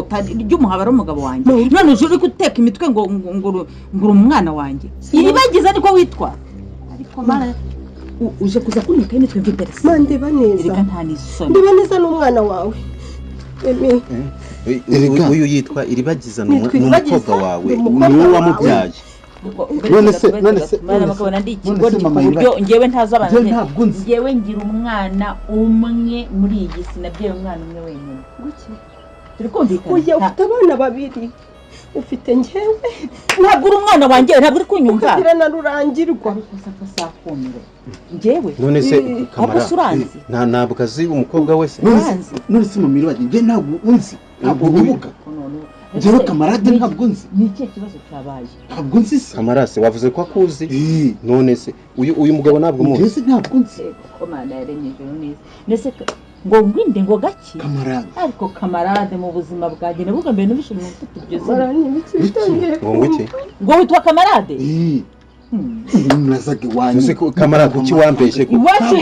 ry'umuhabara w'umugabo wanjye none uje guteka imitwe ngo umwana wanjye iribagiza ariko witwa ariko mara uje kuza kunika imitwe mviterese ndeba neza n'umwana wawe uyu yitwa iribagiza n'umukobwa wawe niwe wamubyaye none se bakabona ndi ikigoryi ku buryo ngewe ntazabana ngewe ngira umwana umwe muri iyi si nabyaye umwana umwe wenyine turi kumvikana uya ufite abana babiri ufite ngewe ntabwo uri umwana wanjye ntabwo uri kunyumva ukagira na rurangirwa ariko sakumire ngewe none se kamara uranzi ntabwo azi umukobwa wese none se mumiri bagiye nge ntabwo unzi ntabwo wibuka njyewe kamarade ntabwo nzi ni ikihe kibazo cyabaye ntabwo nzi se kamarase wavuze ko akuzi none se uyu mugabo ntabwo muzi njyewe ntabwo nzi komanda yarenyeje neza nese ngo ngwinde ngo gaki kamarade ariko kamarade mu buzima bwaje nabuga mbere nubishimye mfite ibyo ngo iki ngo witwa kamarade mrazage wanyu nse kamarade kuki wambeshye ko iwacu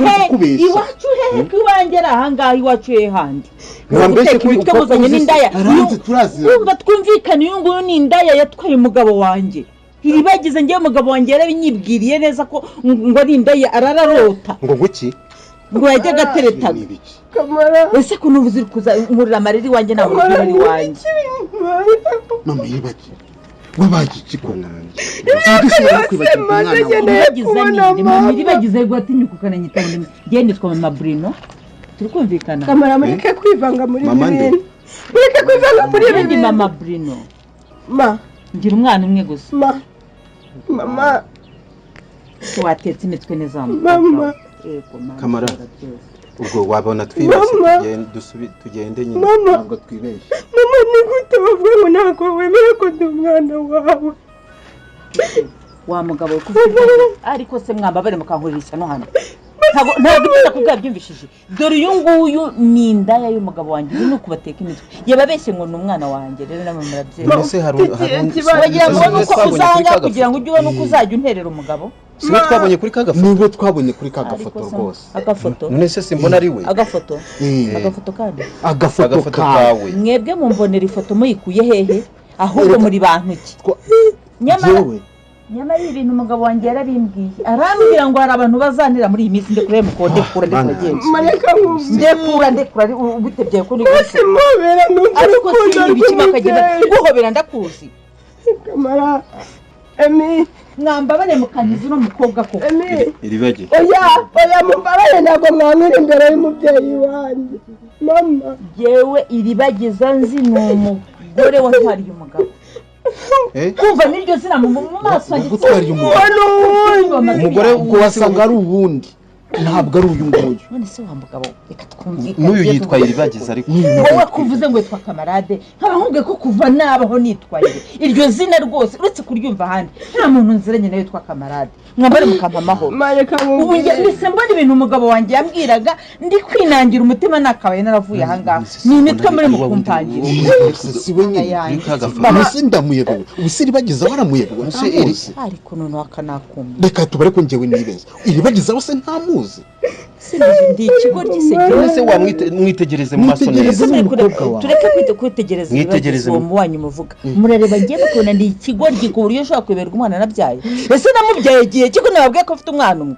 he kwibangera ahangaha iwacu he handi wambeshye ko twamuzanye n'indaya turazi umva twumvikana uyu nguyu ni indaya yatwaye umugabo wanjye iribagize ngiye umugabo wanjye yarabinyibwiriye neza ko ngo ari indaya arararota ngo guki ngo yajyaga ateretaga kamara ese ko nuvuze uri kuza nkurira amariri wanjye ntabwo ari wanjye mama yibagiye wabagiye ko nanjye iribagize gwatinyuka kananyita ndimi ngiye nitwa mama Bruno turi kumvikana kamara mureke kwivanga muri bibiri mureke kwivanga muri bibiri mama Bruno ngira umwana umwe gusa mama watetse imitwe neza mama kamara ubwo wabona twibeshye tugende nyine ntabwo twibeshye mama ni gute bavuga ngo ntabwo wemera ko ndi umwana wawe wa mugabo kuvuga ariko se mwambabare mukankurisha no hano ntabwo ibyo kubwa byumvishije dore uyu nguyu ni indaya y'umugabo wanjye ni kubateka imitwe yababeshye ngo ni umwana wanjye rero namwe murabyeyi none se hari wagira ngo nuko uzanga kugira ngo ujye ubona uko uzajya unterera umugabo siwe twabonye kuri kaga foto niwe twabonye kuri kaga foto rwose agafoto none se simbona ari we agafoto kandi agafoto kawe mwebwe mumbonera ifoto muyikuye hehe ahubwo muri bantu ki nyamara ibintu umugabo wanjye yarabimbwiye arambwira ngo hari abantu bazanira muri iyi minsi ndekure mukondekura ndekura ubitebye ko ni gose mobera ariko si ibikima kagenda guhobera ndakuzi kamara emi mwambabare mukanyiza no mukobwa ko iribagiye oya mumbabaye ntabwo mwamira imbere y'umubyeyi wanjye mama yewe iribagiza nzi ni umugore wantwariye umugabo kumva niryo zina mu maso gutwariye umugore ubwo wasanga ari ubundi ntabwo ari uyu nguyu none se wa mugabo reka twumvikane n'uyu yitwa iribagiza ariko wowe kuvuze ngo yitwa kamarade nkabahubwe ko kuva nabaho nitwaye iryo zina rwose uretse kuryumva ahandi nta muntu nziranye nawe yitwa kamarade mwambare mukampa amahoro ubu njye mbona ibintu umugabo wanjye yambwiraga ndi kwinangira umutima nakabaye naravuye ahangaha ni imitwe muri mukumpangira siwe nyine bamuse ndamuyebewe ubuse iribagiza baramuyebewe ariko none wakanakumva reka tubare ko njyewe nibeza iribagiza bose ntamuzi ndi ikigo gisegeye se wamwitegereze mu maso neza tureke kwitegereza uwo muwanyu muvuga murareba ngiye bakubona ndi ikigo gikuriye ushobora kweberwa umwana nabyaye ese namubyaye gihe kiko nababwiye ko afite umwana umwe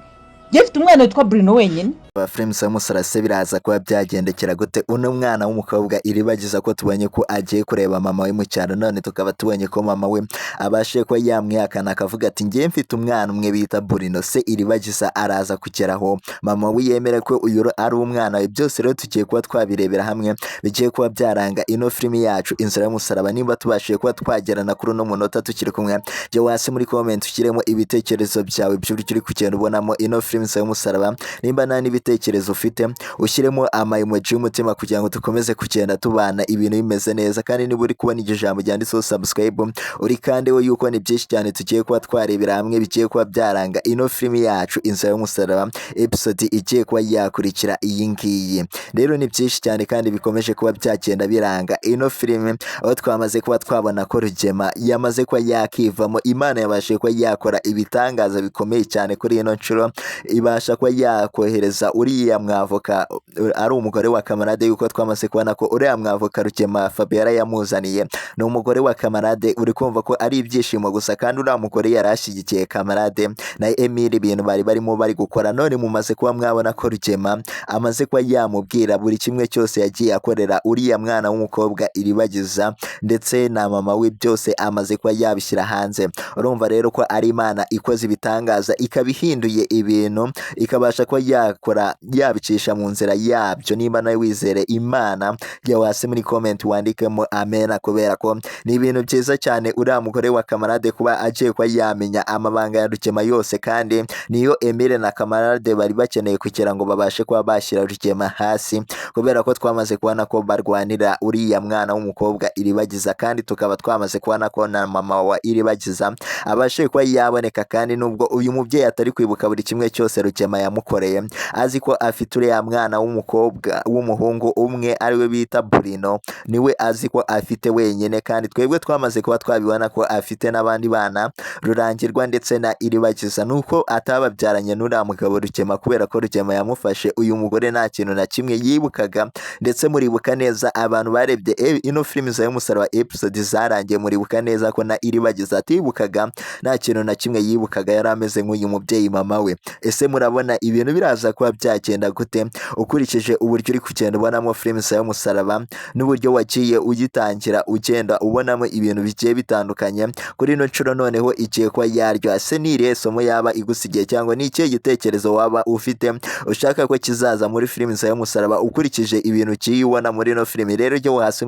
yefite umwana witwa Bruno wenyine Frames Musarase biraza kuba byagendekera gute uno mwana w'umukobwa iribagiza ko tubonye ko agiye kureba mama we mu cyaro none tukaba tubonye ko mama we abashe ko yamwihakana akavuga ati ngiye mfite umwana umwe bita Bruno se iribagiza araza kugeraho mama we yemera ko uyu ari umwana we byose rero tugiye kuba twabirebera hamwe bigiye kuba byaranga ino film yacu inzira y'umusaraba nimba tubashiye kuba twagerana kuri uno munota tukiri kumwe je wase muri comment ukiremo ibitekerezo byawe by'uri kuri kugenda ubonamo ino film y'umusaraba nimba nani ibitekerezo ufite ushyiremo emoji y'umutima kugira ngo dukomeze kugenda tubana ibintu bimeze neza kandi niba uri kubona ijambo ryanditseho subscribe uri kandi we yuko ni byinshi cyane tugiye kuba twarebera hamwe bigiye kuba byaranga ino film yacu inzira y'umusaraba episode igiye kuba yakurikira iyi ngiyi rero ni byinshi cyane kandi bikomeje kuba byagenda biranga ino film aho twamaze kuba twabona ko Rugema yamaze kuba yakivamo Imana yabashe kuba yakora ibitangaza bikomeye cyane kuri ino nshuro ibasha kuba yakohereza uriya mwavoka ari umugore wa kamarade, yuko twamaze kubona ko uriya mwavoka Rugema Fabiola yamuzaniye ni umugore wa kamarade. Uri kumva ko ari ibyishimo gusa, kandi uriya mugore yari ashyigikiye kamarade na Emile ibintu bari barimo bari gukora. None mumaze kuba mwabona ko Rugema amaze kuba yamubwira buri kimwe cyose yagiye akorera uriya mwana w'umukobwa Iribagiza ndetse na mama we, byose amaze kuba yabishyira hanze. Urumva rero ko ari Imana ikoze ibitangaza, ikaba ihinduye ibintu, ikabasha kuba yakora yabicisha mu nzira yabyo. Niba nawe wizere Imana, jya hasi muri comment wandikemo amena, kubera ko ni ibintu byiza cyane uriya mugore wa kamarade kuba agiye kuba yamenya amabanga ya Rugema yose, kandi niyo Emile na kamarade bari bakeneye kugira ngo babashe kuba bashyira Rugema hasi, kubera ko twamaze kubona ko barwanira uriya mwana w'umukobwa Iribagiza, kandi tukaba twamaze kubona ko na mama wa Iribagiza abashe kuba yaboneka. Kandi nubwo uyu mubyeyi atari kwibuka buri kimwe cyose Rugema yamukoreye, azi ko afite uriya mwana w'umukobwa w'umuhungu umwe ariwe bita Bruno, niwe azi ko afite wenyine, kandi twebwe twamaze kuba twabibona ko afite n'abandi bana Rurangirwa ndetse na Iribagiza, nuko atababyaranye n'uriya mugabo Rugema, kubera ko Rugema yamufashe uyu mugore nta kintu na kimwe yibukaga. Ndetse muribuka neza abantu barebye ino filime y'umusaraba episode zarangiye, muribuka neza ko na Iribagiza atibukaga, nta kintu na kimwe yibukaga, yari ameze nk'uyu mubyeyi mama we. Ese murabona ibintu biraza kuba byagenda gute ukurikije uburyo uri kugenda ubonamo filime y'umusaraba n'uburyo wagiye ugitangira ugenda ubonamo ibintu bigiye bitandukanye? Kuri ino nshuro noneho igiye kuba yaryoha. Se ni irihe somo yaba igusigiye, cyangwa ni ikihe gitekerezo waba ufite ushaka ko kizaza muri filime y'umusaraba ukurikije ibintu ugiye ubona muri ino filime? Rero jya hasi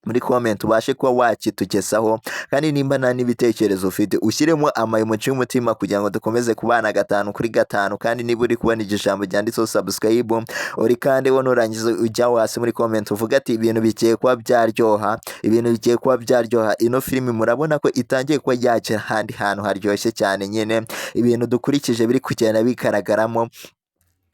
muri comment ubashe kuba wakitugezaho, kandi nimba nta n'ibitekerezo ufite ushyiremo amayimuci y'umutima kugira ngo dukomeze kubana 5 kuri 5. Kandi niba uri kubona ijambo ryanditseho subscribe uri kandi nurangiza ujya hasi muri comment uvuga ati ibintu bigiye kuba byaryoha, ibintu bigiye kuba byaryoha. Ino filime murabona ko itangiye kuba yacira handi hantu haryoshye cyane, nyine ibintu dukurikije biri kugenda bigaragaramo.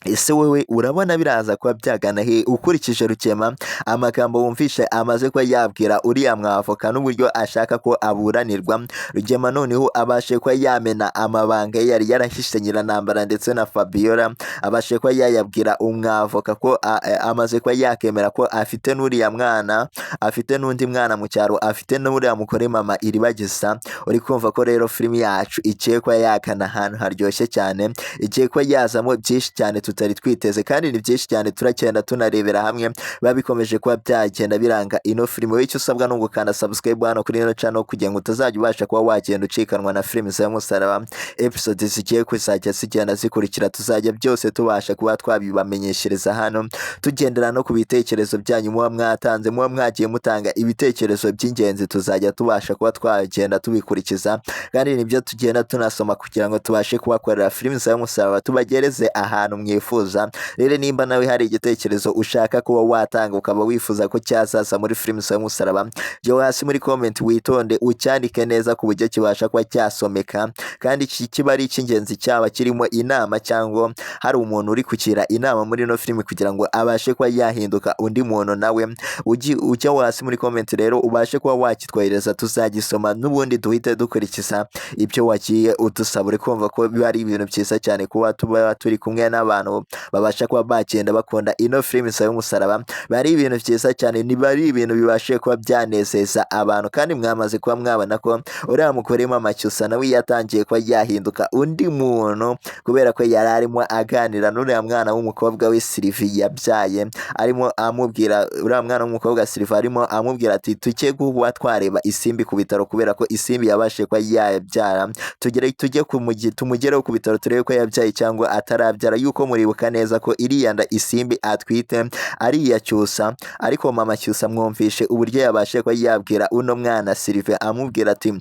Ese wewe urabona biraza kuba byagana he ukurikije Rugema amagambo wumvishe amaze kuba yabwira uriya mwavoka n'uburyo ashaka ko aburanirwa? Rugema noneho abashe kuba yamena amabanga yari yarahishe Nyirantambara ndetse na Fabiola, abashe kuba yayabwira umwavoka ko amaze kuba yakemera ko afite n'uriya mwana, afite n'undi mwana mu cyaro, afite n'uriya mukore mama Iribagiza. Uri kumva ko rero filime yacu igiye kuba yakana ahantu haryoshye cyane, igiye kuba yazamo byinshi cyane tutari twiteze, kandi ni byinshi cyane turakenda tunarebera hamwe babikomeje kuba byagenda biranga ino filime. Wowe icyo usabwa no gukanda subscribe hano kuri ino channel kugira ngo utazajya ubasha kuba wagenda ucikanwa na filime y'umusaraba episode zigiye kuzajya zigenda zikurikira. Tuzajya byose tubasha kuba twabibamenyeshereza hano, tugendera no ku bitekerezo byanyu muba mwatanze, muba mwagiye mutanga ibitekerezo by'ingenzi, tuzajya tubasha kuba twagenda tubikurikiza, kandi nibyo tugenda tunasoma kugira ngo tubashe kubakorera filime y'umusaraba tubagereze ahantu mwifuza. Rero nimba nawe hari igitekerezo ushaka kuba watanga ukaba wifuza ko cyazaza muri filime y'umusaraba, jya hasi muri comment witonde ucyandike neza ku buryo kibasha kuba cyasomeka, kandi kiba ari icy'ingenzi, cyaba kirimo inama cyangwa hari umuntu uri kukira inama muri ino filime kugira ngo abashe kuba yahinduka undi muntu, nawe ujya hasi muri comment rero ubashe kuba wakitwohereza, tuzagisoma n'ubundi duhite dukurikiza ibyo wagiye udusaba. Uri kumva ko biba ari ibintu byiza cyane kuba tuba turi kumwe n'abantu babasha kuba bagenda bakunda ino filime y'umusaraba, bari ibintu byiza cyane, niba ari ibintu bibashe kuba byanezeza abantu. Kandi mwamaze kuba mwabona ko uriya mukore mama Cyusa nawe yatangiye kuba yahinduka undi muntu, kubera ko yari arimo aganira n'uriya mwana w'umukobwa we Sylvie yabyaye, arimo amubwira uriya mwana w'umukobwa Sylvie arimo amubwira ati tujye kuba twareba Isimbi ku bitaro, kubera ko Isimbi yabashe kuba yabyara, tujye tumugereho ku bitaro turebe ko yabyaye cyangwa atarabyara, yuko muribuka neza ko iriya nda Isimbi atwite ari iya Cyusa. Ariko mama Cyusa mwumvishe uburyo yabashe kuba yabwira uno mwana Sylvie, amubwira ati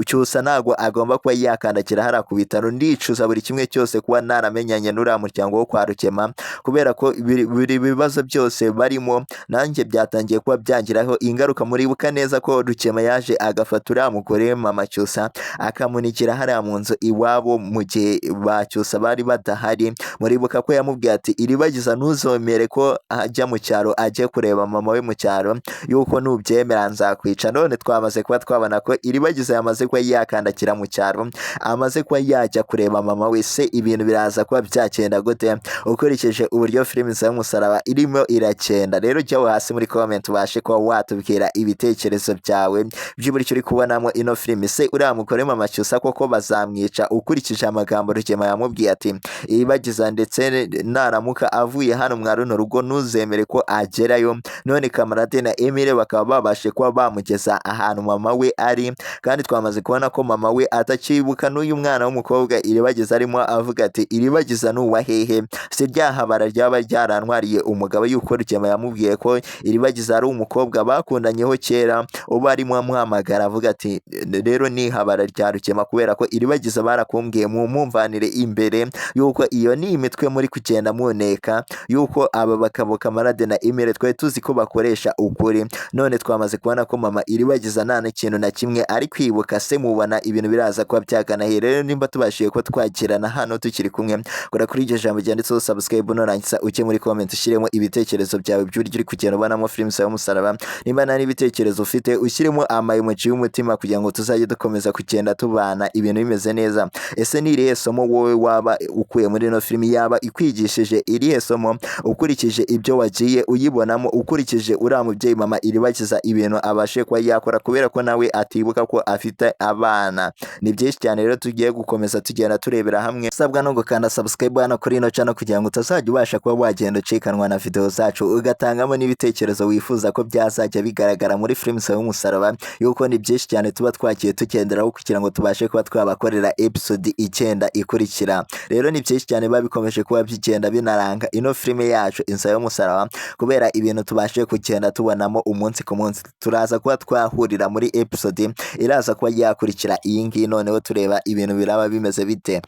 Cyusa ntago agomba kuba yakandagira hariya ku bitaro, ndicuza buri kimwe cyose kuba naramenyanye n'uriya muryango wo kwa Rugema, kubera ko buri bibazo byose barimo nanjye byatangiye kuba byangiraho ingaruka. Muribuka neza ko Rugema yaje agafata uriya mugore mama Cyusa akamunikira hariya mu nzu iwabo mu gihe ba Cyusa bari badahari. Muri uribuka ko yamubwiye ati iribagiza ntuzomere ko ajya mu cyaro ajye kureba mama we mu cyaro yuko nubyemera nzakwica. None twamaze kuba twabona ko iribagiza yamaze kuba yakandakira mu cyaro, amaze kuba yajya kureba mama we. Se ibintu biraza kuba byakenda gute ukurikije uburyo filime y'umusaraba irimo irakenda? Rero jya hasi muri comment ubashe kuba watubwira ibitekerezo byawe by'uburyo uri kubonamo ino filime. Se uriya mugore mama Cyusa koko bazamwica ukurikije amagambo Rugema yamubwiye ati iribagiza ndetse naramuka avuye hano mwa runo rugo ntuzemere ko agerayo. None Kamarade na Emile bakaba babashe kuba bamugeza ahantu mama we ari, kandi twamaze kubona ko mama we atakibuka n'uyu mwana w'umukobwa iribagiza arimo avuga ati iribagiza nuwa hehe? Se ryahabara ryaba ryarantwariye umugabo yuko Rugema yamubwiye ko iribagiza ari umukobwa bakundanyeho kera, uba arimo amuhamagara avuga ati rero ni habara rya Rugema, kubera ko iribagiza barakumbwiye mu mumvanire imbere yuko iyo ni imitwe muri kugenda muneka, yuko aba bakabo Kamarade na Emile twari tuzi ko bakoresha ukuri. None twamaze kubona ko mama iribagiza nta n'ikintu na kimwe ari kwibuka. Se mubona ibintu biraza kuba byagana he? Rero nimba tubashiye ko twagirana hano tukiri kumwe, kora kuri iryo jambo ryanditseho subscribe nurangiza uke muri comment ushyiremo ibitekerezo byawe by'uburyo uri kugenda ubonamo filime y'umusaraba. Nimba nta n'ibitekerezo ufite ushyiremo amayemoji y'umutima kugira ngo tuzajye dukomeza kugenda tubana ibintu bimeze neza. Ese ni irihe somo wowe waba ukuye muri ino filime? Yaba ikwigishije irihe somo ukurikije ibyo wagiye uyibonamo, ukurikije uriya mubyeyi mama iribagiza ibintu abashe kuba yakora kubera ko nawe atibuka ko afite abana? Ni byinshi cyane rero tugiye gukomeza tugenda turebera hamwe. Usabwa no gukanda subscribe hano kuri ino channel kugira ngo utazajya ubasha kuba wagenda ucikanwa na video zacu, ugatangamo n'ibitekerezo wifuza ko byazajya bigaragara muri filime y'umusaraba, yuko ni byinshi cyane tuba twagiye tugenderaho kugira ngo tubashe kuba twabakorera episode 9 ikurikira. Rero ni byinshi cyane babikomeje kuba byigenda binaranga ino filime yacu Insaba y'umusaraba, kubera ibintu tubashe kugenda tubonamo umunsi ku munsi. Turaza kuba twahurira muri episode iraza kuba yakurikira iyi ngiyi, noneho tureba ibintu biraba bimeze bite.